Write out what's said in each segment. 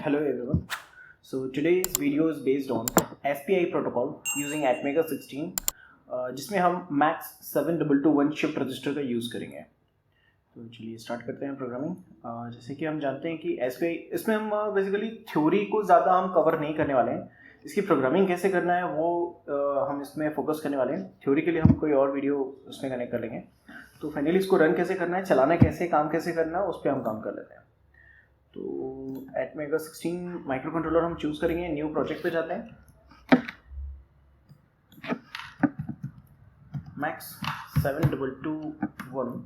Hello everyone. So today's video is based on SPI protocol using Atmega 16 जिसमें हम MAX 7221 shift register का use करेंगे। तो चलिए स्टार्ट करते हैं प्रोग्रामिंग। जैसे कि हम जानते हैं कि SPI इसमें हम बेसिकली थ्योरी को ज़्यादा हम कवर नहीं करने वाले हैं। इसकी प्रोग्रामिंग कैसे करना है वो हम इसमें फोकस करने वाले हैं। थ्योरी के लिए हम कोई और वीडियो उसमें कनेक्ट कर लेंगे। तो फाइनली इसको रन कैसे करना है, चलाना कैसे, काम कैसे करना है, उस पर हम काम कर लेते हैं। तो Atmega 16 माइक्रो कंट्रोलर हम चूज करेंगे। न्यू प्रोजेक्ट पे जाते हैं। MAX 7221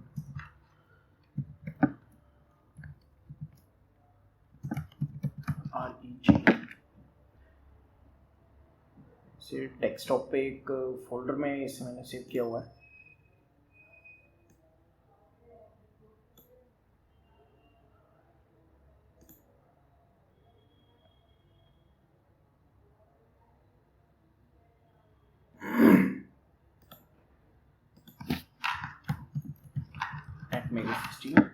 REG से डेस्कटॉप पे एक फोल्डर में इसे मैंने सेव किया हुआ है। Atmega 16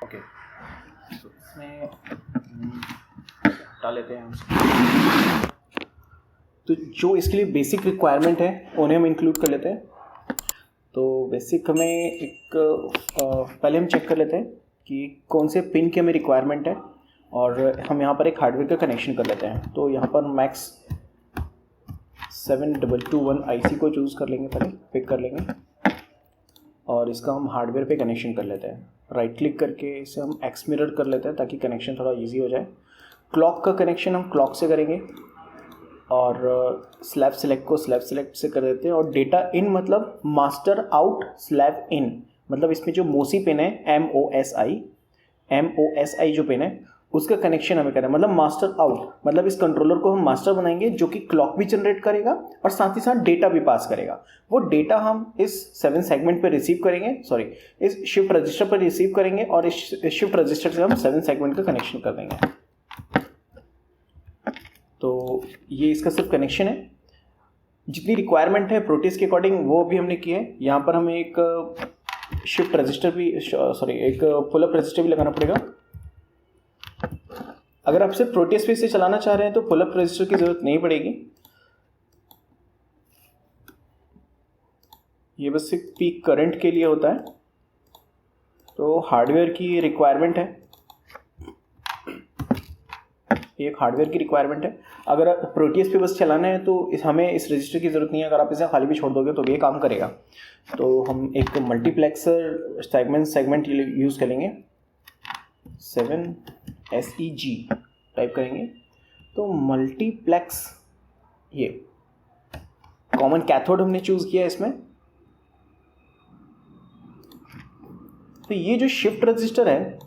okay. तो इसमें हटा लेते हैं हम। तो जो इसके लिए बेसिक रिक्वायरमेंट है उन्हें हम इंक्लूड कर लेते हैं। तो बेसिक हमें एक पहले हम चेक कर लेते हैं कि कौन से पिन की हमें रिक्वायरमेंट है और हम यहाँ पर एक हार्डवेयर का कनेक्शन कर लेते हैं। तो यहाँ पर MAX 7221 IC को चूज़ कर लेंगे, पहले पिक कर लेंगे और इसका हम हार्डवेयर पे कनेक्शन कर लेते हैं। राइट क्लिक करके इसे हम एक्स मिरर कर लेते हैं ताकि कनेक्शन थोड़ा इजी हो जाए। क्लॉक का कनेक्शन हम क्लॉक से करेंगे और स्लैब सेलेक्ट को स्लैब सेलेक्ट से कर देते हैं। और डेटा इन मतलब मास्टर आउट स्लैब इन, मतलब इसमें जो मोसी पिन है MOSI जो पिन है उसका कनेक्शन हमें करना है। मतलब मास्टर आउट मतलब इस कंट्रोलर को हम मास्टर बनाएंगे जो कि क्लॉक भी जनरेट करेगा और साथ ही साथ डेटा भी पास करेगा। वो डेटा हम इस 7 सेगमेंट पे रिसीव करेंगे, इस शिफ्ट रजिस्टर पर रिसीव करेंगे और इस शिफ्ट रजिस्टर से हम 7 सेगमेंट का कनेक्शन कर देंगे। तो ये इसका सिर्फ कनेक्शन है। जितनी रिक्वायरमेंट है प्रोटीज के अकॉर्डिंग वो भी हमने की है। यहाँ पर हमें एक शिफ्ट रजिस्टर भी एक पुल अप रजिस्टर भी लगाना पड़ेगा। अगर आप सिर्फ प्रोटीज पे से चलाना चाह रहे हैं तो पुल अप रजिस्टर की जरूरत नहीं पड़ेगी। ये बस एक पीक करंट के लिए होता है। तो हार्डवेयर की रिक्वायरमेंट है, एक हार्डवेयर की रिक्वायरमेंट है। अगर प्रोटीज पे बस चलाना है तो हमें इस रजिस्टर की ज़रूरत नहीं है। अगर आप इसे खाली भी छोड़ दोगे तो भी ये काम करेगा। तो हम एक मल्टीप्लेक्सर सेगमेंट यूज़ करेंगे। 7SEG टाइप करेंगे तो मल्टीप्लेक्स, ये कॉमन कैथोड हमने चूज़ किया इसमें। तो ये जो शिफ्ट रजिस्टर है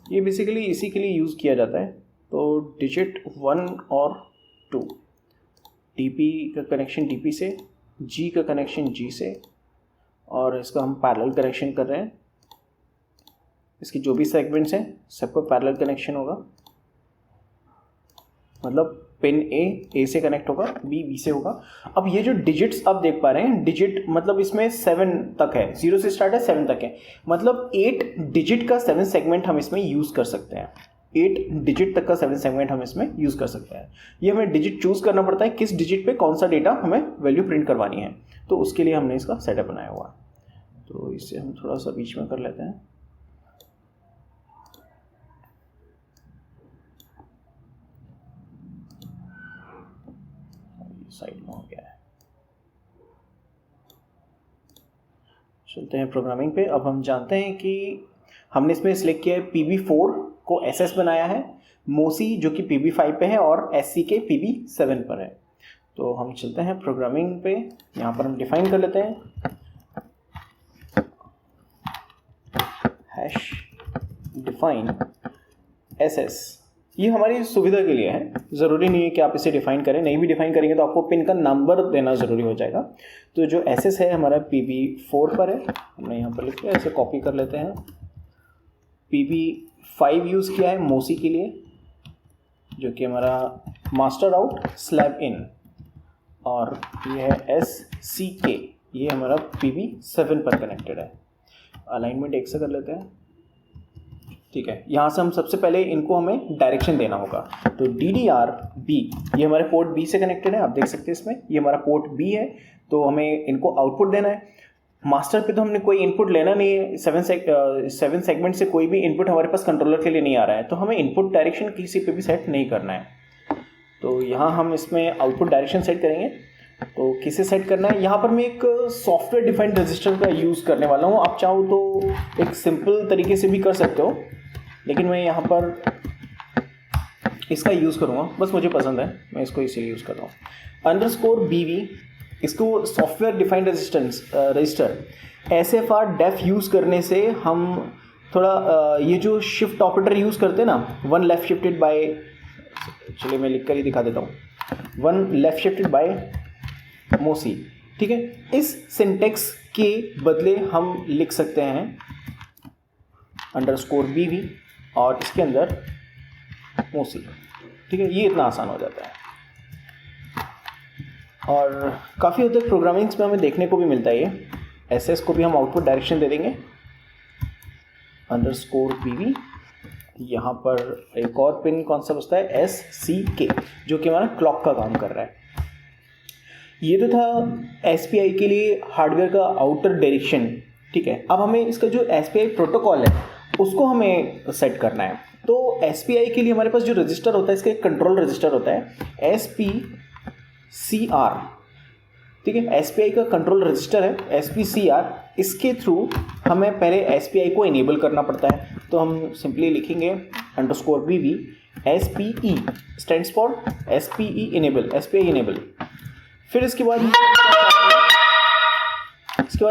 ये बेसिकली इसी के लिए यूज़ किया जाता है। तो डिजिट 1 और 2, DP का कनेक्शन DP से, G का कनेक्शन G से, और इसका हम पैरेलल कनेक्शन कर रहे हैं। इसके जो भी सेगमेंट्स हैं सबको पैरेलल कनेक्शन होगा। मतलब पिन A से कनेक्ट होगा, B से होगा। अब ये जो डिजिट्स आप देख पा रहे हैं, डिजिट मतलब इसमें 7 तक है, 0 से स्टार्ट है 7 तक है। मतलब 8 डिजिट का 7 सेगमेंट हम इसमें यूज़ कर सकते हैं। 8 डिजिट तक का 7 सेगमेंट हम इसमें यूज़ कर सकते हैं। ये हमें डिजिट चूज़ करना पड़ता है किस डिजिट पे कौन सा डेटा हमें वैल्यू प्रिंट करवानी है। तो उसके लिए हमने इसका सेटअप बनाया हुआ है। तो इसे हम थोड़ा सा बीच में कर लेते हैं। साइड में हो गया है। चलते हैं प्रोग्रामिंग पे। अब हम जानते हैं कि हमने इसमें सिलेक्ट किया है PB4 को SS बनाया है, मोसी जो कि PB5 पे है और SC के PB7 पर है। तो हम चलते हैं प्रोग्रामिंग पे। यहाँ पर हम डिफाइन कर लेते हैं हैश डिफाइन SS ये हमारी सुविधा के लिए है, ज़रूरी नहीं है कि आप इसे डिफाइन करें, नहीं भी डिफाइन करेंगे तो आपको पिन का नंबर देना ज़रूरी हो जाएगा। तो जो एसएस है हमारा PB4 पर है, हमने यहाँ पर लिख लिया, इसे कॉपी कर लेते हैं। PB5 यूज़ किया है मोसी के लिए, जो कि हमारा मास्टर आउट स्लैब इन, और ये है SCK, ये हमारा PB7 पर कनेक्टेड है। अलाइनमेंट एक से कर लेते हैं, ठीक है। यहाँ से हम सबसे पहले इनको हमें डायरेक्शन देना होगा। तो DDR-B, ये हमारे पोर्ट B से कनेक्टेड है, आप देख सकते हैं इसमें, ये हमारा पोर्ट B है, तो हमें इनको आउटपुट देना है। मास्टर पे तो हमने कोई इनपुट लेना नहीं है, 7 सेगमेंट से कोई भी इनपुट हमारे पास कंट्रोलर के लिए नहीं आ रहा है, तो हमें इनपुट डायरेक्शन किसी पे भी सेट नहीं करना है। तो यहाँ हम इसमें आउटपुट डायरेक्शन सेट करेंगे। तो किसे सेट करना है, यहाँ पर मैं एक सॉफ्टवेयर डिफाइंड रजिस्टर का यूज़ करने वाला हूँ। आप चाहो तो एक सिंपल तरीके से भी कर सकते हो, लेकिन मैं यहाँ पर इसका यूज़ करूँगा, बस मुझे पसंद है, मैं इसको इसीलिए यूज़ कर रहा हूँ। _BV, इसको software defined register SFR def use करने से हम थोड़ा ये जो शिफ्ट ऑपरेटर यूज़ करते हैं ना, 1 लेफ्ट शिफ्टेड बाय, चलिए मैं लिख कर ही दिखा देता हूँ, 1 लेफ्ट शिफ्टेड बाय मोसी, ठीक है। इस सिंटेक्स के बदले हम लिख सकते हैं _BV और इसके अंदर मोसी, ठीक है। ये इतना आसान हो जाता है और काफ़ी हद तक प्रोग्रामिंग्स में हमें देखने को भी मिलता है। ये SS को भी हम आउटपुट डायरेक्शन दे देंगे _BV। यहाँ पर एक और पिन कौन सा बचता है, SCK, जो कि हमारा क्लॉक का काम कर रहा है। ये तो था SPI के लिए हार्डवेयर का आउटर डायरेक्शन, ठीक है। अब हमें इसका जो SPI प्रोटोकॉल है उसको हमें सेट करना है। तो SPI के लिए हमारे पास जो रजिस्टर होता है, इसका एक कंट्रोल रजिस्टर होता है SPCR, ठीक है। SPI का कंट्रोल रजिस्टर है SPCR, इसके थ्रू हमें पहले SPI को इनेबल करना पड़ता है। तो हम सिंपली लिखेंगे _BV SPE stands for SPE enable, SPI enable. फिर इसके बाद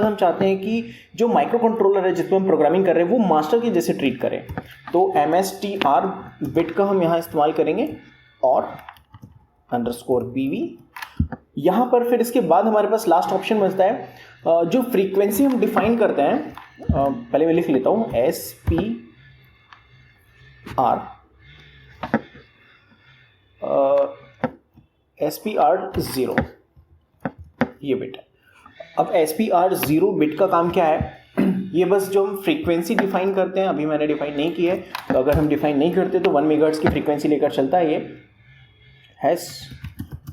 हम चाहते हैं कि जो माइक्रो कंट्रोलर है जिसमें हम प्रोग्रामिंग कर रहे हैं वो मास्टर की जैसे ट्रीट करें। तो MSTR बिट का हम यहाँ इस्तेमाल करेंगे और _BV। यहाँ पर फिर इसके बाद हमारे पास लास्ट ऑप्शन बचता है जो फ्रीक्वेंसी हम डिफाइन करते हैं। पहले मैं लिख लेता हूँ SPR0, ये बिट है। अब SPR0 बिट का काम क्या है, ये बस जो हम फ्रीक्वेंसी डिफाइन करते हैं, अभी मैंने डिफाइन नहीं की है, तो अगर हम डिफाइन नहीं करते तो 1 मेगाहर्ट्ज़ की फ्रीक्वेंसी लेकर चलता है। ये has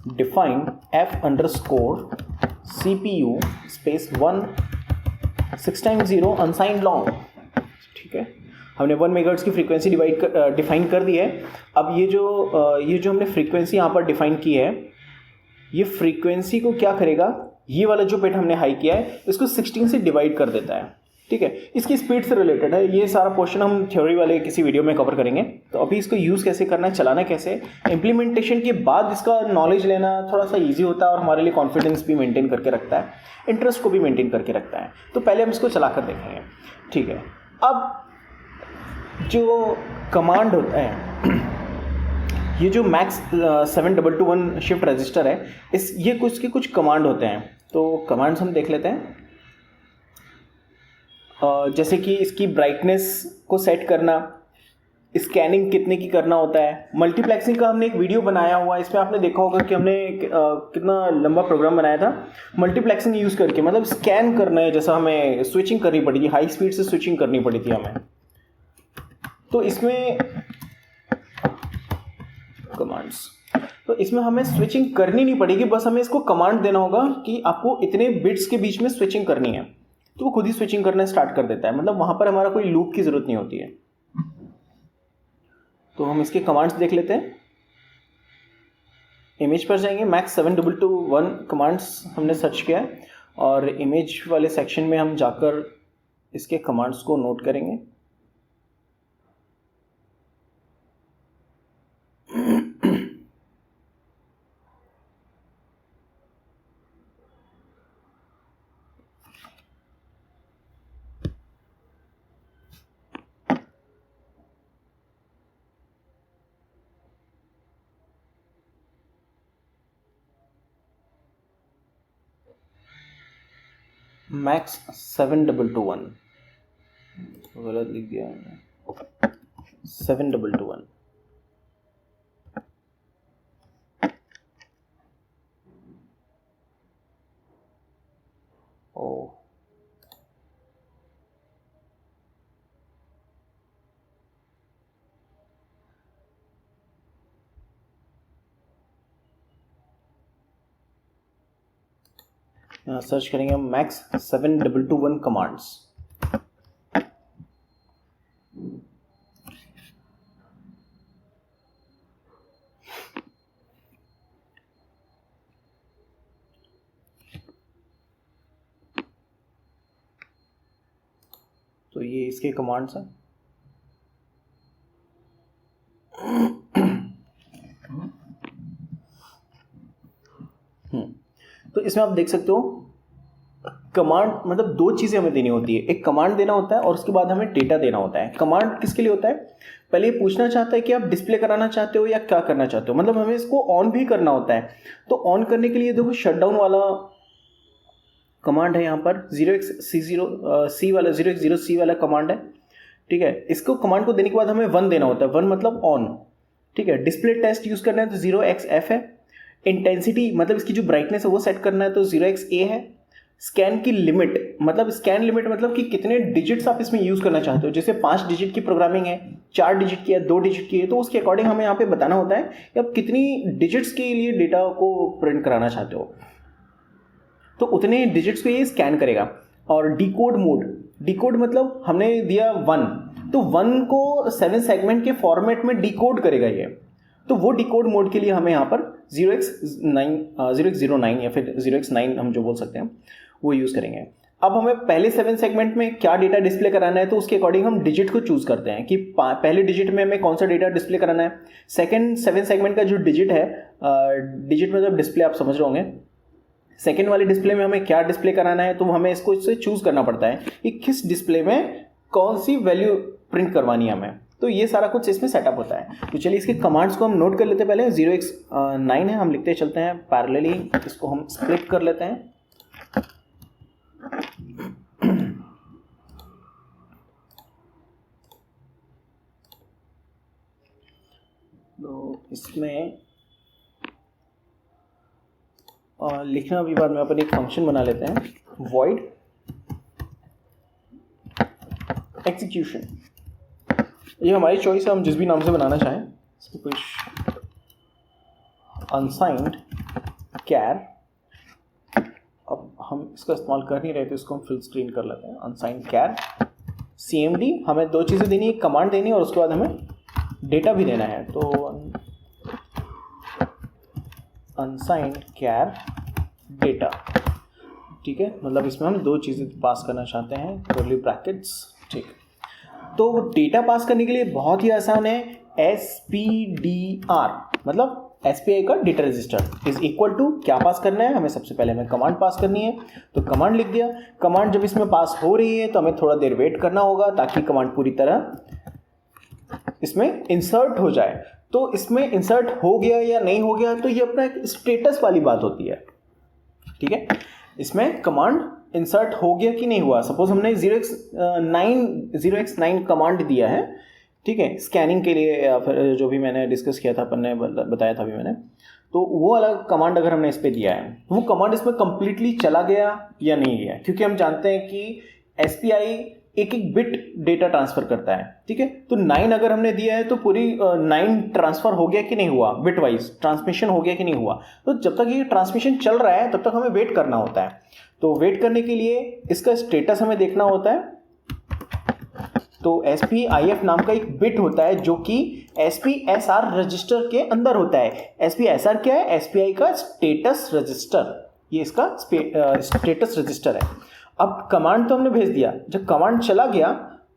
defined F_CPU space 1 6 times 0 unsigned long, ठीक है। हमने 1 मेगाहर्ट्ज़ की फ्रीक्वेंसी डिफाइन कर दी है। अब ये जो हमने फ्रीक्वेंसी यहाँ पर डिफाइन की है, ये फ्रीक्वेंसी को क्या करेगा, ये वाला जो बिट हमने हाई किया है इसको 16 से डिवाइड कर देता है, ठीक है। इसकी स्पीड से रिलेटेड है, ये सारा पोर्शन हम थ्योरी वाले किसी वीडियो में कवर करेंगे। तो अभी इसको यूज़ कैसे करना है, चलाना कैसे, इम्प्लीमेंटेशन के बाद इसका नॉलेज लेना थोड़ा सा ईजी होता है और हमारे लिए कॉन्फिडेंस भी मेंटेन करके रखता है, इंटरेस्ट को भी मेंटेन करके रखता है। तो पहले हम इसको चला कर देखेंगे, ठीक है। अब जो कमांड होता है, ये जो मैक्स 7221 शिफ्ट रजिस्टर है, ये कुछ कमांड होते हैं। तो कमांड्स हम देख लेते हैं। जैसे कि इसकी ब्राइटनेस को सेट करना, स्कैनिंग कितने की करना होता है, मल्टीप्लेक्सिंग का हमने एक वीडियो बनाया हुआ है, इसमें आपने देखा होगा कि हमने कितना लंबा प्रोग्राम बनाया था मल्टीप्लेक्सिंग यूज़ करके, मतलब स्कैन करना है, जैसा हमें स्विचिंग करनी पड़ी थी, हाई स्पीड से स्विचिंग करनी पड़ी थी हमें। तो इसमें कमांड्स, तो इसमें हमें स्विचिंग करनी नहीं पड़ेगी, बस हमें इसको कमांड देना होगा कि आपको इतने बिट्स के बीच में स्विचिंग करनी है, तो वो खुद ही स्विचिंग करना स्टार्ट कर देता है। मतलब वहां पर हमारा कोई लूप की जरूरत नहीं होती है। तो हम इसके कमांड्स देख लेते हैं। इमेज पर जाएंगे, मैक्स 7221 कमांड्स हमने सर्च किया है और इमेज वाले सेक्शन में हम जाकर इसके कमांड्स को नोट करेंगे। मैक्स 7221 गलत लिख दिया 7221 ओ सर्च करेंगे मैक्स 7221 कमांड्स। तो ये इसके कमांड्स हैं। तो इसमें आप देख सकते हो कमांड मतलब दो चीज़ें हमें देनी होती है, एक कमांड देना होता है और उसके बाद हमें डेटा देना होता है। कमांड किसके लिए होता है? पहले ये पूछना चाहता है कि आप डिस्प्ले कराना चाहते हो या क्या करना चाहते हो, मतलब हमें इसको ऑन भी करना होता है। तो ऑन करने के लिए देखो शटडाउन वाला कमांड है यहाँ पर 0xC0C वाला 0x0C वाला कमांड है, ठीक है। इसको कमांड को देने के बाद हमें 1 देना होता है, 1 मतलब ऑन, ठीक है। डिस्प्ले टेस्ट यूज़ करना है तो 0xF है। इंटेंसिटी मतलब इसकी जो ब्राइटनेस है वो सेट करना है तो 0xA है। स्कैन की लिमिट मतलब स्कैन लिमिट मतलब कि कितने डिजिट्स आप इसमें यूज़ करना चाहते हो। जैसे 5 डिजिट की प्रोग्रामिंग है, 4 डिजिट की है, 2 डिजिट की है, तो उसके अकॉर्डिंग हमें यहाँ पे बताना होता है कि आप कितनी डिजिट्स के लिए डेटा को प्रिंट कराना चाहते हो, तो उतने डिजिट्स को ये स्कैन करेगा। और डिकोड मोड, डिकोड मतलब हमने दिया 1, तो 1 को 7 सेगमेंट के फॉर्मेट में डिकोड करेगा ये। तो वो डिकोड मोड के लिए हमें यहाँ पर 0x09 या फिर 0x9 हम जो बोल सकते हैं वो यूज़ करेंगे। अब हमें पहले 7 सेगमेंट में क्या डेटा डिस्प्ले कराना है तो उसके अकॉर्डिंग हम डिजिट को चूज़ करते हैं कि पहले डिजिट में हमें कौन सा डेटा डिस्प्ले कराना है। सेकेंड 7 सेगमेंट का जो डिजिट है, डिजिट मतलब डिस्प्ले आप समझ रहे होंगे, सेकेंड वाले डिस्प्ले में हमें क्या डिस्प्ले कराना है, तो हमें इसको इससे चूज़ करना पड़ता है कि किस डिस्प्ले में कौन सी वैल्यू प्रिंट करवानी है हमें। तो ये सारा कुछ इसमें सेटअप होता है। तो चलिए इसके कमांड्स को हम नोट कर लेते हैं। पहले 0x9 है, हम लिखते चलते हैं पैरेलली, इसको हम स्प्लिट कर लेते हैं। तो इसमें लिखना भी बाद में अपन एक फंक्शन बना लेते हैं, void execution। ये हमारी चॉइस है, हम जिस भी नाम से बनाना चाहें। कुछ अनसाइंड कैर, अब हम इसका इस्तेमाल कर नहीं रहे तो इसको हम फुल स्क्रीन कर लेते हैं। अनसाइंड कैर CMD, हमें दो चीज़ें देनी है, कमांड देनी है और उसके बाद हमें डेटा भी देना है। तो अनसाइंड कैर डेटा, ठीक है, मतलब इसमें हम दो चीज़ें पास करना चाहते हैं, कर्ली ब्रैकेट्स, ठीक। तो डेटा पास करने के लिए बहुत ही आसान है, SPDR मतलब SPI का data register is equal to क्या पास करना है हमें, सबसे पहले हमें कमांड पास करनी है। तो कमांड लिख दिया। कमांड जब इसमें पास हो रही है तो हमें थोड़ा देर वेट करना होगा ताकि कमांड पूरी तरह इसमें इंसर्ट हो जाए। तो इसमें इंसर्ट हो गया या नहीं हो गया तो ये अपना एक स्टेटस वाली बात होती है, ठीक है। इसमें कमांड इंसर्ट हो गया कि नहीं हुआ। सपोज हमने 0x9 कमांड दिया है, ठीक है, स्कैनिंग के लिए, या फिर जो भी मैंने डिस्कस किया था, अपन ने बताया था अभी मैंने, तो वो वाला कमांड अगर हमने इस पर दिया है वो कमांड इसमें कंप्लीटली चला गया या नहीं गया, क्योंकि हम जानते हैं कि SPI एक एक बिट डेटा ट्रांसफर करता है, ठीक है। तो 9 अगर हमने दिया है तो पूरी 9 ट्रांसफर हो गया कि नहीं हुआ, बिट वाइज ट्रांसमिशन हो गया कि नहीं हुआ। तो जब तक ये ट्रांसमिशन चल रहा है तब तक हमें वेट करना होता है। तो वेट करने के लिए इसका स्टेटस हमें देखना होता है। तो SPIF नाम का एक बिट होता है जो कि SPSR रजिस्टर के अंदर होता है। SPSR क्या है? SPI का स्टेटस रजिस्टर, ये इसका स्टेटस रजिस्टर है। अब कमांड तो हमने भेज दिया, जब कमांड चला गया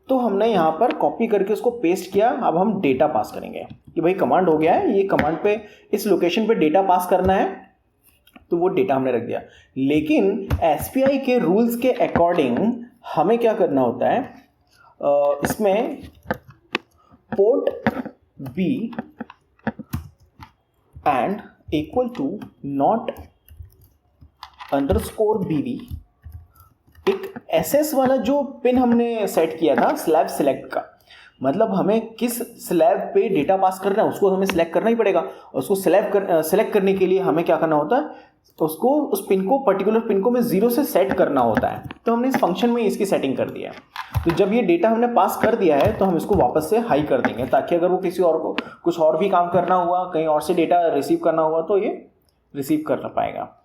तो हमने यहाँ पर कॉपी करके उसको पेस्ट किया। अब हम डेटा पास करेंगे कि भाई कमांड हो गया है, ये कमांड पे इस लोकेशन पे डेटा पास करना है, तो वो डेटा हमने रख दिया। लेकिन SPI के रूल्स के अकॉर्डिंग हमें क्या करना होता है, इसमें port B and equal to not underscore BB SS वाला जो पिन हमने सेट किया था स्लैब सिलेक्ट का, मतलब हमें किस स्लैब पे डेटा पास करना है उसको हमें सिलेक्ट करना ही पड़ेगा। उसको सिलेक्ट करने के लिए हमें क्या करना होता है, उसको उस पिन को पर्टिकुलर पिन को में 0 से सेट करना होता है। तो हमने इस फंक्शन में इसकी सेटिंग कर दिया है। तो जब ये डेटा हमने पास कर दिया है तो हम इसको वापस से हाई कर देंगे, ताकि अगर वो किसी और को कुछ और भी काम करना हुआ, कहीं और से डेटा रिसीव करना हुआ तो ये रिसीव कर पाएगा।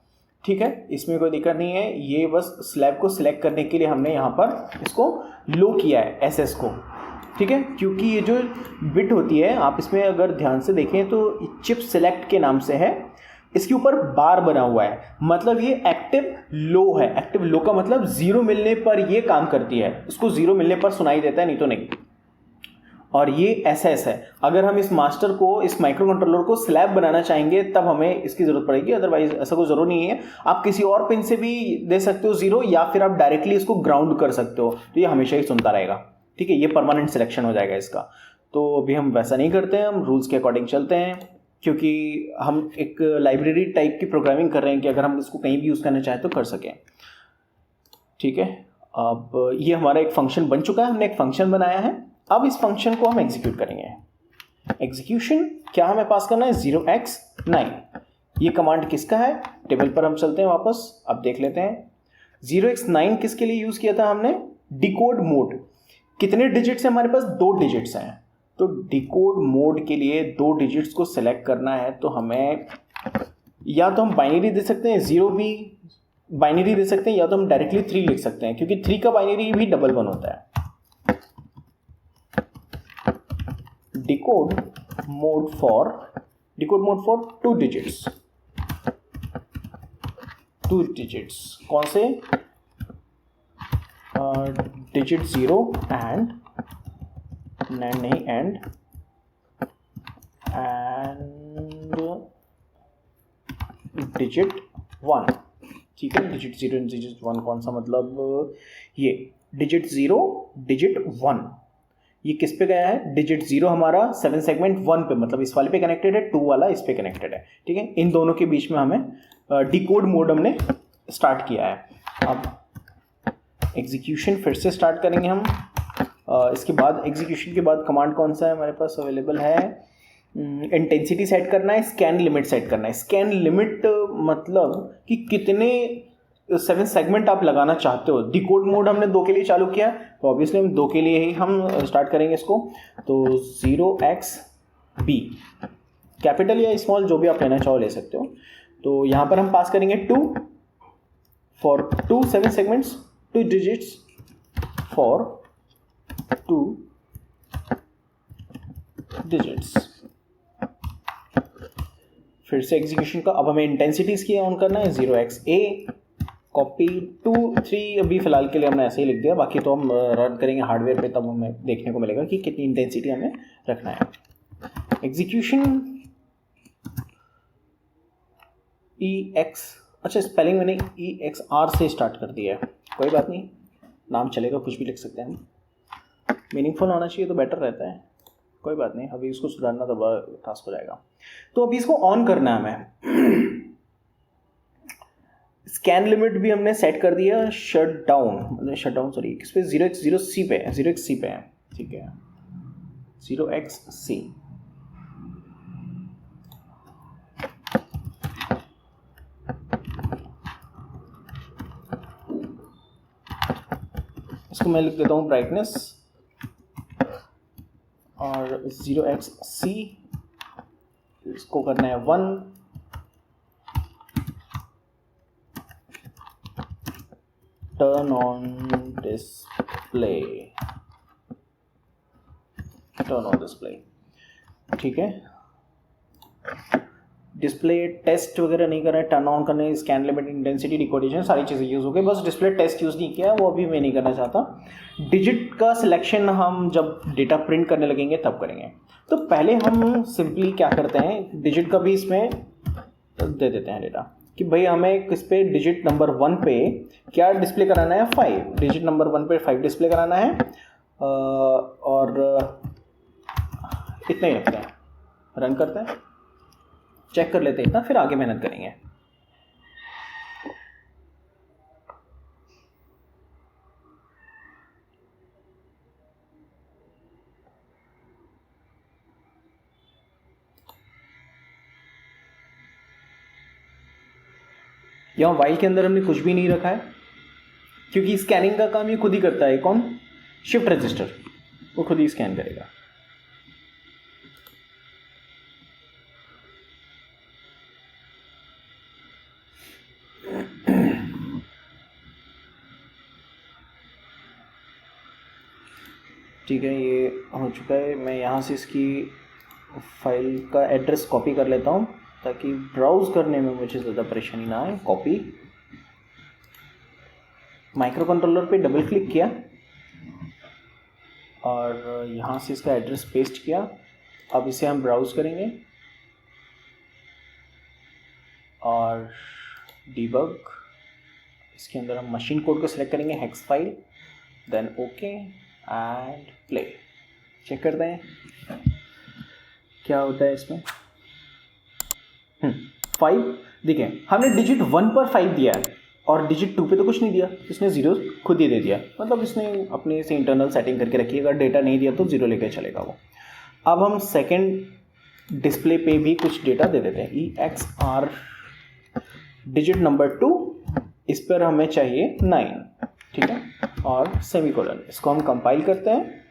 ठीक है, इसमें कोई दिक्कत नहीं है। ये बस स्लैब को सिलेक्ट करने के लिए हमने यहाँ पर इसको लो किया है एसएस को। ठीक है, क्योंकि ये जो बिट होती है, आप इसमें अगर ध्यान से देखें तो चिप सिलेक्ट के नाम से है, इसके ऊपर बार बना हुआ है, मतलब ये एक्टिव लो है। एक्टिव लो का मतलब 0 मिलने पर ये काम करती है, उसको 0 मिलने पर सुनाई देता है, नहीं तो नहीं। और ये एसएस है। अगर हम इस मास्टर को, इस माइक्रो कंट्रोलर को स्लैब बनाना चाहेंगे तब हमें इसकी जरूरत पड़ेगी, अदरवाइज ऐसा कोई जरूरत नहीं है। आप किसी और पिन से भी दे सकते हो 0, या फिर आप डायरेक्टली इसको ग्राउंड कर सकते हो, तो ये हमेशा ही सुनता रहेगा। ठीक है, ये परमानेंट सिलेक्शन हो जाएगा इसका। तो अभी हम वैसा नहीं करते हैं, हम रूल्स के अकॉर्डिंग चलते हैं, क्योंकि हम एक लाइब्रेरी टाइप की प्रोग्रामिंग कर रहे हैं कि अगर हम इसको कहीं भी यूज़ करना चाहें तो कर सकें। ठीक है, अब ये हमारा एक फंक्शन बन चुका है, हमने एक फंक्शन बनाया है। अब इस फंक्शन को हम एग्जीक्यूट करेंगे। एग्जीक्यूशन क्या हमें पास करना है, 0x9। ये कमांड किसका है, टेबल पर हम चलते हैं वापस, अब देख लेते हैं। 0x9 किसके लिए यूज़ किया था हमने, डिकोड मोड। कितने डिजिट्स हैं हमारे पास, 2 डिजिट्स हैं। तो डिकोड मोड के लिए 2 डिजिट्स को सेलेक्ट करना है, तो हमें या तो हम बाइनरी दे सकते हैं, 0 भी बाइनरी दे सकते हैं, या तो हम डायरेक्टली 3 लिख सकते हैं, क्योंकि 3 का बाइनरी भी डबल 1 होता है। Decode mode for 2 digits, 2 digits कौन से, डिजिट 0 एंड नहीं एंड डिजिट 1। ठीक है, डिजिट 0 एंड डिजिट 1 कौन सा, मतलब ये डिजिट 0 डिजिट 1। ये किस पे गया है, डिजिट 0 हमारा 7 सेगमेंट 1 पे, मतलब इस वाले पे कनेक्टेड है, 2 वाला इस पे कनेक्टेड है। ठीक है, इन दोनों के बीच में हमें डिकोड मोड हमने स्टार्ट किया है। अब एग्जीक्यूशन फिर से स्टार्ट करेंगे हम। इसके बाद एग्जीक्यूशन के बाद कमांड कौन सा है हमारे पास अवेलेबल है, इंटेंसिटी सेट करना है, स्कैन लिमिट सेट करना है। स्कैन लिमिट मतलब कि कितने 7 सेगमेंट आप लगाना चाहते हो। डिकोड मोड हमने 2 के लिए चालू किया, तो ऑब्वियसली हम 2 के लिए ही हम स्टार्ट करेंगे इसको। तो 0xb, कैपिटल या स्मॉल जो भी आप लेना चाहो ले सकते हो। तो यहाँ पर हम पास करेंगे 2 for 2 7 segments, 2 digits for 2 digits. फिर से एग्जीक्यूशन का, अब हमें इंटेंसिटी इसकी ऑन करना है, 0xa, कॉपी 2 3, अभी फिलहाल के लिए हमने ऐसे ही लिख दिया, बाकी तो हम रन करेंगे हार्डवेयर पे, तब हमें देखने को मिलेगा कि कितनी इंटेंसिटी हमें रखना है। एग्जीक्यूशन ex, अच्छा स्पेलिंग मैंने EXR से स्टार्ट कर दिया है, कोई बात नहीं, नाम चलेगा, कुछ भी लिख सकते हैं हम, मीनिंगफुल होना चाहिए तो बेटर रहता है, कोई बात नहीं। अभी इसको सुधारना तो बड़ा टास्क हो जाएगा। तो अभी इसको ऑन करना है हमें। स्कैन लिमिट भी हमने सेट कर दिया, शट डाउन सॉरी किस पे, 0x0c पे है, 0xc पे है। ठीक है, 0xc। इसको मैं लिख देता हूँ ब्राइटनेस, और 0xc इसको करना है 1। टर्न ऑन डिस्प्ले, ठीक है। डिस्प्ले टेस्ट वगैरह नहीं करना है, टर्न ऑन करने, स्कैन लिमिट, इंटेंसिटी, डिकोडेशन, सारी चीज़ें यूज़ हो गई, बस डिस्प्ले टेस्ट यूज़ नहीं किया, वो अभी मैं नहीं करना चाहता। डिजिट का सिलेक्शन हम जब डेटा प्रिंट करने लगेंगे तब करेंगे। तो पहले हम सिंपली क्या करते हैं, डिजिट का भी इसमें दे देते हैं डेटा कि भाई हमें किस पे, डिजिट नंबर 1 पे क्या डिस्प्ले कराना है, 5। डिजिट नंबर 1 पे 5 डिस्प्ले कराना है, और इतना ही रखते हैं, रन करते हैं, चेक कर लेते हैं इतना, फिर आगे मेहनत करेंगे। यहाँ वाइल के अंदर हमने कुछ भी नहीं रखा है, क्योंकि स्कैनिंग का काम ये खुद ही करता है। कौन? शिफ्ट रजिस्टर, वो खुद ही स्कैन करेगा। ठीक है, ये हो चुका है। मैं यहाँ से इसकी फाइल का एड्रेस कॉपी कर लेता हूँ ताकि ब्राउज़ करने में मुझे ज़्यादा परेशानी ना आए। कॉपी, माइक्रो कंट्रोलर पे डबल क्लिक किया और यहाँ से इसका एड्रेस पेस्ट किया। अब इसे हम ब्राउज़ करेंगे और डीबग, इसके अंदर हम मशीन कोड को सिलेक्ट करेंगे, hex file, then okay and play. Check करते हैं क्या होता है इसमें। 5 देखिए, हमने डिजिट 1 पर 5 दिया है और डिजिट 2 पे तो कुछ नहीं दिया, इसने 0 खुद ही दे दिया। मतलब इसने अपने से इंटरनल सेटिंग करके रखी है, अगर डेटा नहीं दिया तो 0 लेकर चलेगा वो। अब हम सेकेंड डिस्प्ले पे भी कुछ डेटा दे देते हैं। EXR डिजिट नंबर 2, इस पर हमें चाहिए 9, ठीक है, और सेमीकोलन। इसको हम कंपाइल करते हैं।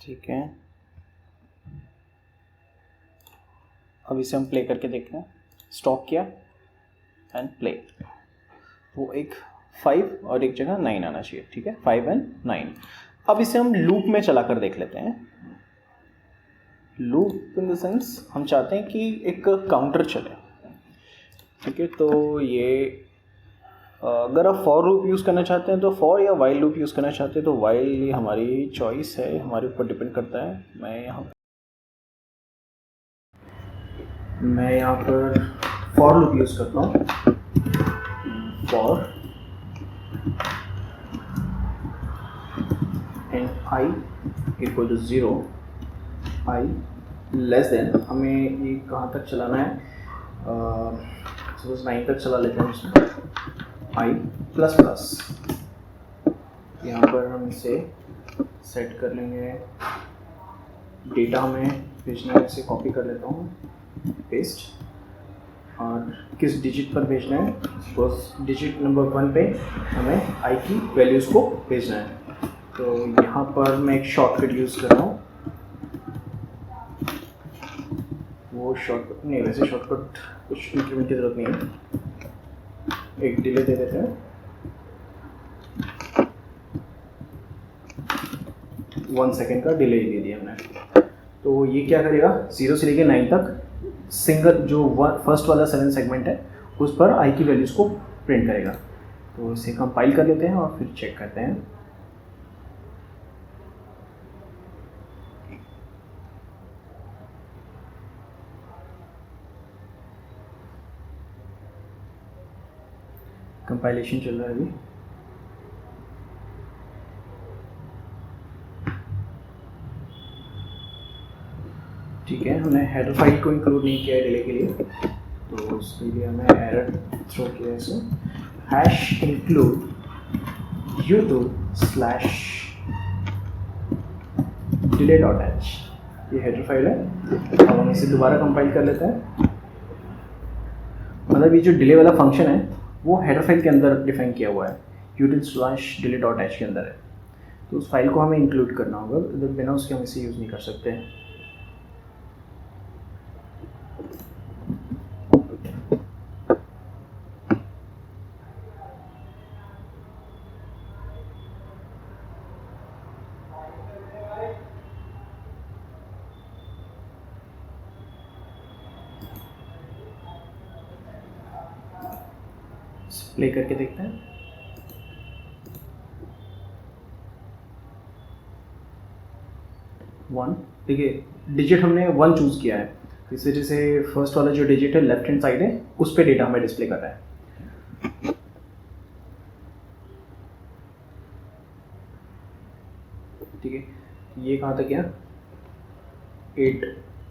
ठीक है, अब इसे हम प्ले करके देखते हैं। स्टॉप किया एंड प्ले, वो एक 5 और एक जगह 9 आना चाहिए। ठीक है, 5 एंड 9। अब इसे हम लूप में चला कर देख लेते हैं। लूप इन द सेंस हम चाहते हैं कि एक काउंटर चले। ठीक है, तो ये अगर आप फॉर लूप यूज़ करना चाहते हैं तो फॉर, या वाइल लूप यूज़ करना चाहते हैं तो वाइल, ये हमारी चॉइस है, हमारे ऊपर डिपेंड करता है। मैं यहाँ पर फॉर लूप यूज़ करता हूँ। For and I equal to 0, I less than, हमें ये कहाँ तक चलाना है, सपोज 9 तक चला लेते हैं इसमें। आई प्लस प्लस, यहाँ पर हम इसे सेट कर लेंगे। डेटा हमें भेजना है, इसे कॉपी कर लेता हूँ, पेस्ट, और किस डिजिट पर भेजना है, सपोज डिजिट नंबर 1 पे हमें आई की वैल्यूज़ को भेजना है। तो यहाँ पर मैं एक शॉर्टकट यूज़ कर रहा हूँ। वो शॉर्टकट नहीं, वैसे शॉर्टकट कुछ इंक्रीमेंट की ज़रूरत नहीं है। एक डिले दे देते हैं, 1 सेकेंड का डिले दे दिया हमने। तो ये क्या करेगा, 0 से लेकर 9 तक सिंगल जो फर्स्ट वाला 7 सेगमेंट है उस पर आई की वैल्यूज़ को प्रिंट करेगा। तो इसे कंपाइल कर लेते हैं और फिर चेक करते हैं। कंपाइलेशन चल रहा है अभी। ठीक है, हमने हेडर फाइल को इंक्लूड नहीं किया है डिले के लिए, तो उसके लिए हमें एरर थ्रो किया है इसे हैश इंक्लूड u2/delay.h। ये हेडर फाइल है। अब हम इसे दोबारा कंपाइल कर लेते हैं। मतलब ये जो डिले वाला फंक्शन है वो हेडर फाइल के अंदर डिफाइन किया हुआ है, u2/delay.h के अंदर है, तो उस फाइल को हमें इंक्लूड करना होगा, इधर बिना उसके हम इसे यूज़ नहीं कर सकते। प्ले करके देखते हैं। वन, देखिए डिजिट हमने 1 चूज़ किया है, इस वजह से फर्स्ट वाला जो डिजिट है लेफ्ट हैंड साइड है उस पर डेटा हमें डिस्प्ले कर रहा है। ठीक है, ये कहाँ तक गया? 8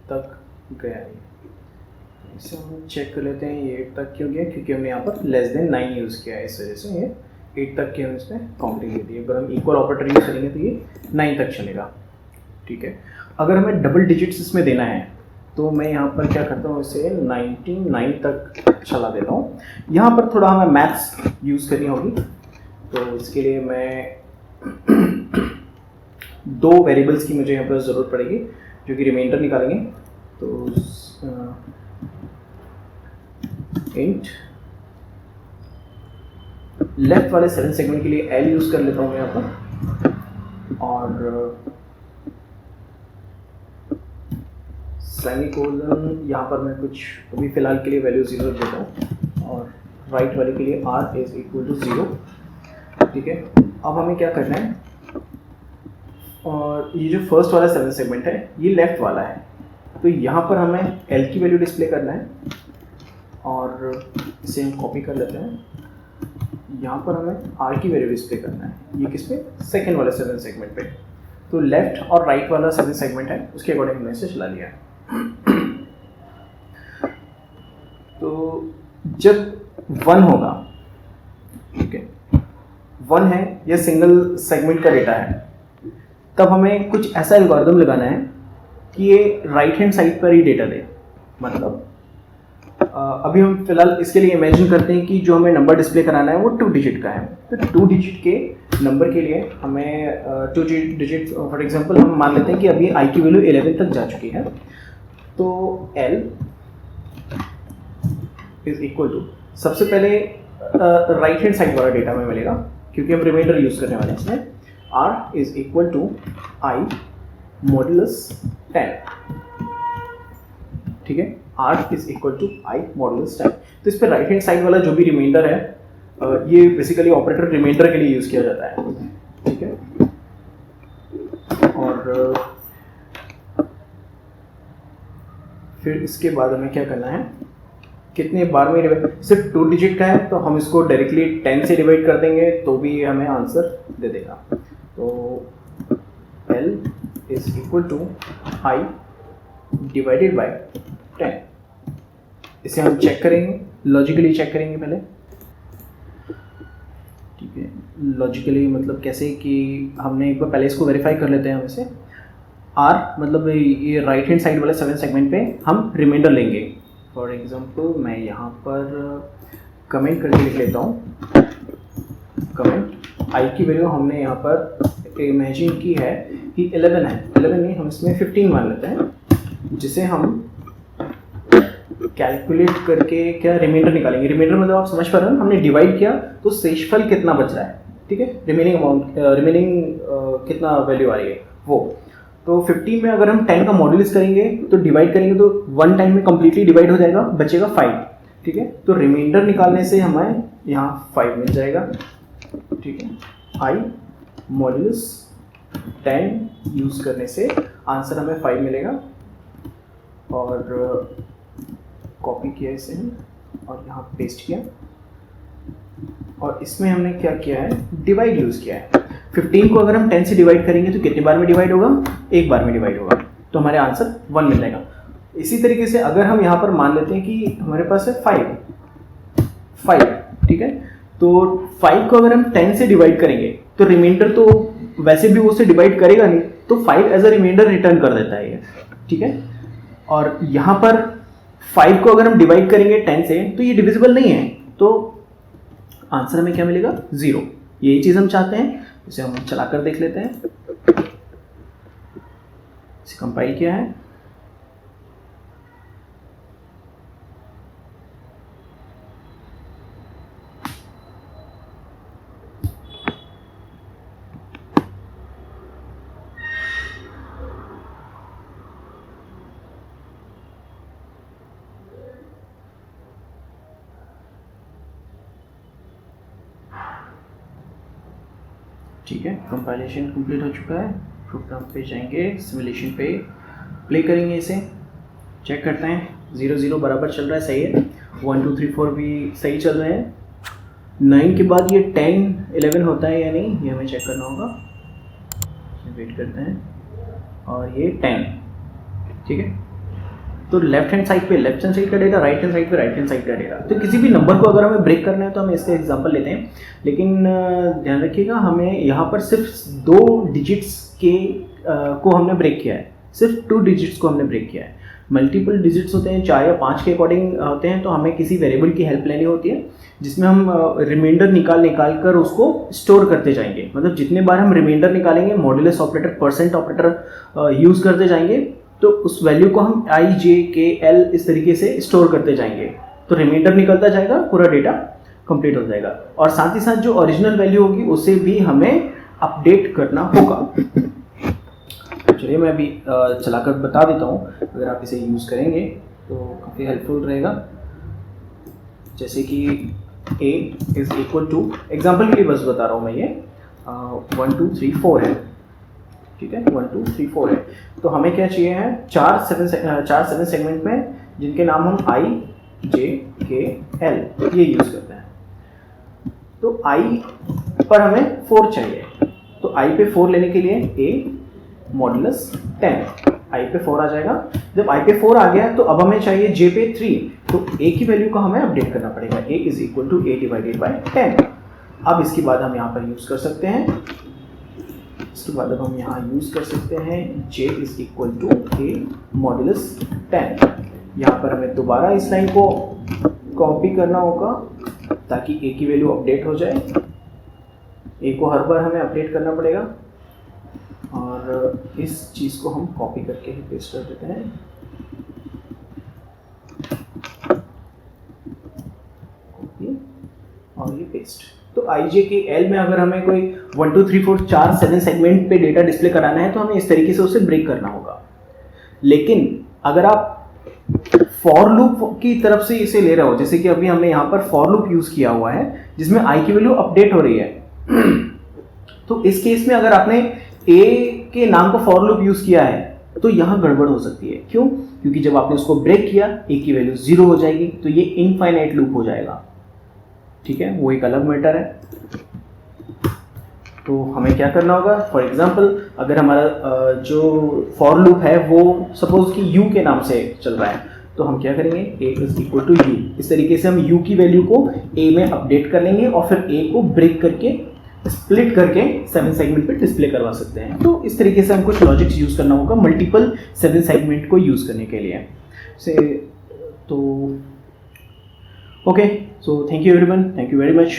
तक गया है। इसे हम चेक कर लेते हैं ये 8 तक क्यों गया, क्योंकि हमने यहाँ पर लेस देन 9 यूज़ किया है, इस वजह से ये 8 तक की हम इसमें काउंटिंग देती है। अगर हम इक्वल ऑपरेटर यूज़ करेंगे तो ये 9 तक चलेगा। ठीक है, अगर हमें डबल डिजिट्स इसमें देना है तो मैं यहाँ पर क्या करता हूँ, इसे 99 तक चला देता हूँ। यहाँ पर थोड़ा हमें मैथ्स यूज़ करनी होगी, तो इसके लिए मैं 2 वेरिएबल्स की मुझे यहाँ पर ज़रूरत पड़ेगी जो कि रिमाइंडर निकालेंगे। तो इंट लेफ्ट वाले 7 सेगमेंट के लिए L यूज़ कर लेता हूँ मैं यहाँ पर, और सेमीकोलन यहाँ पर मैं कुछ अभी फ़िलहाल के लिए वैल्यू 0 देता हूँ, और राइट वाले के लिए r इज़ इक्वल टू 0। ठीक है, अब हमें क्या करना है, और ये जो फर्स्ट वाला 7 सेगमेंट है ये लेफ़्ट वाला है, तो यहाँ पर हमें L की वैल्यू डिस्प्ले करना है, और इसे हम कॉपी कर लेते हैं। यहाँ पर हमें R की वैल्यू डिस्प्ले करना है, ये किस पे? सेकेंड वाले 7 सेगमेंट पे। तो लेफ़्ट और राइट वाला 7 सेगमेंट है उसके अकॉर्डिंग हमने इसे चला लिया है। तो जब 1 होगा, ठीक है, 1 है या सिंगल सेगमेंट का डेटा है, तब हमें कुछ ऐसा एल्गोरिथम लगाना है कि ये राइट हैंड साइड पर ही डेटा दे। मतलब अभी हम फिलहाल इसके लिए इमेजिन करते हैं कि जो हमें नंबर डिस्प्ले कराना है वो 2 डिजिट का है, तो 2 डिजिट के नंबर के लिए हमें 2 डिजिट, फॉर एग्जांपल हम मान लेते हैं कि अभी i की वैल्यू 11 तक जा चुकी है, तो L इज इक्वल टू, सबसे पहले राइट हैंड साइड वाला डेटा हमें मिलेगा क्योंकि हम रिमाइंडर यूज़ करने वाले हैं इसमें। R is equal to I modulus 10। ठीक है, R is equal to I modulus 10। तो इस पर राइट हैंड साइड वाला जो भी रिमाइंडर है, ये बेसिकली ऑपरेटर रिमाइंडर के लिए यूज़ किया जाता है। ठीक है, और फिर इसके बाद हमें क्या करना है, कितने बार में डिवाइड, सिर्फ 2 डिजिट का है तो हम इसको डायरेक्टली 10 से डिवाइड कर देंगे तो भी हमें आंसर दे देगा। तो L is equal to I divided by 10। इसे हम चेक करेंगे, लॉजिकली चेक करेंगे पहले। ठीक है, लॉजिकली मतलब कैसे कि हमने एक बार पहले इसको वेरीफाई कर लेते हैं। हम इसे R मतलब ये राइट हैंड साइड वाले 7 सेगमेंट पे हम रिमाइंडर लेंगे। फॉर एग्जांपल मैं यहाँ पर कमेंट करके लिख लेता हूँ, कमेंट I की वैल्यू हमने यहाँ पर इमेजिन की है कि 11 है, 11 नहीं, हम इसमें 15 मान लेते हैं, जिसे हम कैलकुलेट करके क्या रिमाइंडर निकालेंगे। रिमाइंडर मतलब आप समझ पा रहे हो, हमने डिवाइड किया तो शेषफल कितना बच रहा है। ठीक है, रिमेनिंग अमाउंट, रिमेनिंग कितना वैल्यू आ रही है वो। तो 15 में अगर हम 10 का मॉड्यूलस करेंगे तो डिवाइड करेंगे तो 1 टाइम में कंप्लीटली डिवाइड हो जाएगा, बचेगा 5। ठीक है, तो रिमाइंडर निकालने से हमें यहाँ 5 मिल जाएगा। ठीक है, I मॉड्यूलस 10 यूज़ करने से आंसर हमें 5 मिलेगा, और कॉपी किया इसे और यहाँ पेस्ट किया, और इसमें हमने क्या किया है, डिवाइड यूज़ किया है। 15 को अगर हम 10 से डिवाइड करेंगे तो कितने बार में डिवाइड होगा, एक बार में डिवाइड होगा, तो हमारे आंसर 1 मिल जाएगा। इसी तरीके से अगर हम यहाँ पर मान लेते हैं कि हमारे पास है 5, ठीक है, तो 5 को अगर हम 10 से डिवाइड करेंगे तो रिमाइंडर तो वैसे भी वो उससे डिवाइड करेगा नहीं, तो 5 एज अ रिमाइंडर रिटर्न कर देता है ये, ठीक है। और यहाँ पर 5 को अगर हम डिवाइड करेंगे 10 से तो ये डिविजिबल नहीं है, तो आंसर हमें क्या मिलेगा, 0। यही चीज़ हम चाहते हैं, इसे हम चलाकर देख लेते हैं। इसे कंपाइल किया है, ठीक है, कंपाइलेशन कंप्लीट हो चुका है। प्रोग्राम पे जाएंगे, सिमुलेशन पे प्ले करेंगे, इसे चेक करते हैं। 0 0 बराबर चल रहा है, सही है। 1 2 3 4 भी सही चल रहे हैं। 9 के बाद ये 10 11 होता है या नहीं, ये हमें चेक करना होगा। वेट करते हैं, और ये 10, ठीक है। तो लेफ्ट हैंड साइड पे लेफ्ट हैंड साइड का डेटा, राइट हैंड साइड पे राइट हैंड साइड का डेटा। तो किसी भी नंबर को अगर हमें ब्रेक करना है तो हम इसका एग्जांपल लेते हैं, लेकिन ध्यान रखिएगा हमें यहाँ पर सिर्फ 2 डिजिट्स के को हमने ब्रेक किया है, सिर्फ 2 डिजिट्स को हमने ब्रेक किया है। मल्टीपल डिजिट्स होते हैं, 4 या 5 के अकॉर्डिंग होते हैं, तो हमें किसी वेरिएबल की हेल्प लेनी होती है, जिसमें हम रिमाइंडर निकाल कर उसको स्टोर करते जाएंगे। मतलब जितने बार हम रिमाइंडर निकालेंगे, modulus operator, percent operator use करते जाएंगे, तो उस वैल्यू को हम i, j, k, l इस तरीके से स्टोर करते जाएंगे, तो रिमाइंडर निकलता जाएगा, पूरा डेटा कंप्लीट हो जाएगा। और साथ ही साथ जो ओरिजिनल वैल्यू होगी उसे भी हमें अपडेट करना होगा। चलिए मैं अभी चलाकर बता देता हूँ, अगर आप इसे यूज़ करेंगे तो काफ़ी हेल्पफुल रहेगा। जैसे कि a is equal to, example के लिए बस बता रहा हूँ मैं, ये 1 2 3 4 है, ठीक है, 1 2 3 4 है। तो हमें क्या चाहिए है, 4 7 सेगमेंट में, जिनके नाम हम i, j, k, l ये यूज़ करते हैं। तो i पर हमें 4 चाहिए, तो i पे 4 लेने के लिए a मॉड्यूलस 10, i पे 4 आ जाएगा। जब i पे 4 आ गया तो अब हमें चाहिए j पे 3, तो a की वैल्यू को हमें अपडेट करना पड़ेगा, a is equal to a divided by 10। अब इसके बाद हम यहाँ पर यूज़ कर सकते हैं, इसके बाद अब हम यहाँ यूज़ कर सकते हैं j is equal to a modulus 10। यहाँ पर हमें दोबारा इस लाइन को कॉपी करना होगा ताकि a की वैल्यू अपडेट हो जाए। a को हर बार हमें अपडेट करना पड़ेगा, और इस चीज़ को हम कॉपी करके ही पेस्ट कर देते हैं। कॉपी और ये पेस्ट। तो i, j, k, l में अगर हमें कोई 1 2 3 4 4 7 सेगमेंट पे डेटा डिस्प्ले कराना है तो हमें इस तरीके से उसे ब्रेक करना होगा। लेकिन अगर आप फॉर लूप की तरफ से इसे ले रहे हो, जैसे कि अभी हमने यहाँ पर फॉर लूप यूज़ किया हुआ है जिसमें i की वैल्यू अपडेट हो रही है, तो इस केस में अगर आपने a के नाम का फॉर लूप यूज़ किया है तो यहाँ गड़बड़ हो सकती है। क्यों? क्योंकि जब आपने उसको ब्रेक किया a की वैल्यू 0 हो जाएगी, तो ये इनफाइनाइट लूप हो जाएगा, ठीक है, वो एक अलग मैटर है। तो हमें क्या करना होगा, फॉर एग्जांपल अगर हमारा जो फॉर लूप है वो सपोज कि u के नाम से चल रहा है, तो हम क्या करेंगे, a is equal to u, इस तरीके से हम u की वैल्यू को a में अपडेट कर लेंगे और फिर a को ब्रेक करके स्प्लिट करके 7 सेगमेंट पे डिस्प्ले करवा सकते हैं। तो इस तरीके से हम कुछ लॉजिक्स यूज़ करना होगा मल्टीपल 7 सेगमेंट को यूज़ करने के लिए से। तो okay, so thank you everyone, thank you very much.